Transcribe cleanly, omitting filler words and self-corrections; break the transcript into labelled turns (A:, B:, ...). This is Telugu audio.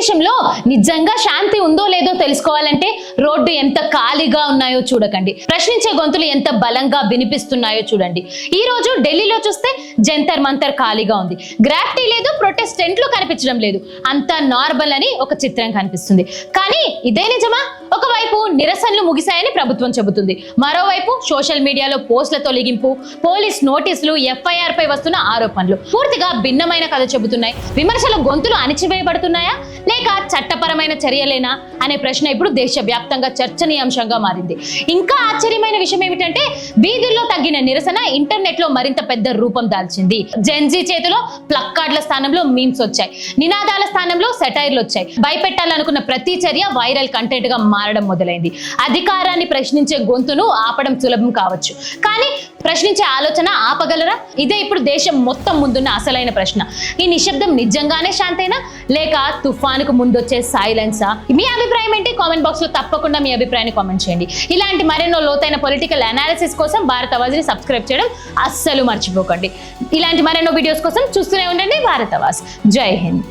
A: భారతదేశంలో నిజంగా శాంతి ఉందో లేదో తెలుసుకోవాలంటే రోడ్డు ఎంత ఖాళీగా ఉన్నాయో చూడకండి, ప్రశ్నించే గొంతులు ఎంత బలంగా వినిపిస్తున్నాయో చూడండి. ఈ రోజు ఢిల్లీలో చూస్తే జంతర్ మంతర్ ఖాళీగా ఉంది, గ్రాఫిటీ లేదు, ప్రొటెస్టెంట్లు కనిపించడం లేదు, అంతా నార్మల్ అని ఒక చిత్రం కనిపిస్తుంది. కానీ ఇదే నిజమా? ఒకవైపు నిరసనలు ముగిశాయని ప్రభుత్వం చెబుతుంది, మరోవైపు సోషల్ మీడియాలో పోస్టుల తొలగింపు, పోలీస్ నోటీసులు, ఎఫ్ఐఆర్ పై వస్తున్న ఆరోపణలు పూర్తిగా భిన్నమైన కథ చెబుతున్నాయి. విమర్శల గొంతులు అణిచివేయబడుతున్నాయా లేక చట్టపరమైన చర్యలేనా అనే ప్రశ్న ఇప్పుడు దేశవ్యాప్తంగా చర్చనీయాంశంగా మారింది. ఇంకా ఆశ్చర్యమైన విషయం ఏమిటంటే వీధుల్లో తగ్గిన నిరసన ఇంటర్నెట్ లో మరింత పెద్ద రూపం దాల్చింది. జెన్జీ చేతిలో ప్లక్కార్డుల స్థానంలో మీమ్స్ వచ్చాయి, నినాదాల స్థానంలో సెటైర్లు వచ్చాయి. భయపెట్టాలనుకున్న ప్రతి చర్య వైరల్ కంటెంట్ గా మారడం మొదలైంది. అధికారాన్ని ప్రశ్నించే గొంతును ఆపడం సులభం కావచ్చు, కానీ ప్రశ్నించే ఆలోచన ఆపగలరా? ఇదే ఇప్పుడు దేశం మొత్తం ముందున్న అసలైన ప్రశ్న. ఈ నిశ్శబ్దం నిజంగానే శాంతేనా లేక తుఫానుకు ముందొచ్చే సైలెన్సా? మీ అభిప్రాయం ఏంటి? కామెంట్ బాక్స్ లో తప్పకుండా మీ అభిప్రాయాన్ని కామెంట్ చేయండి. ఇలాంటి మరెన్నో లోతైన పొలిటికల్ అనాలిసిస్ కోసం భారత్ ఆవాజ్ ని సబ్స్క్రైబ్ చేయడం అస్సలు మర్చిపోకండి. ఇలాంటి మరెన్నో వీడియోస్ కోసం చూస్తూనే ఉండండి భారత్ ఆవాజ్. జై హింద్.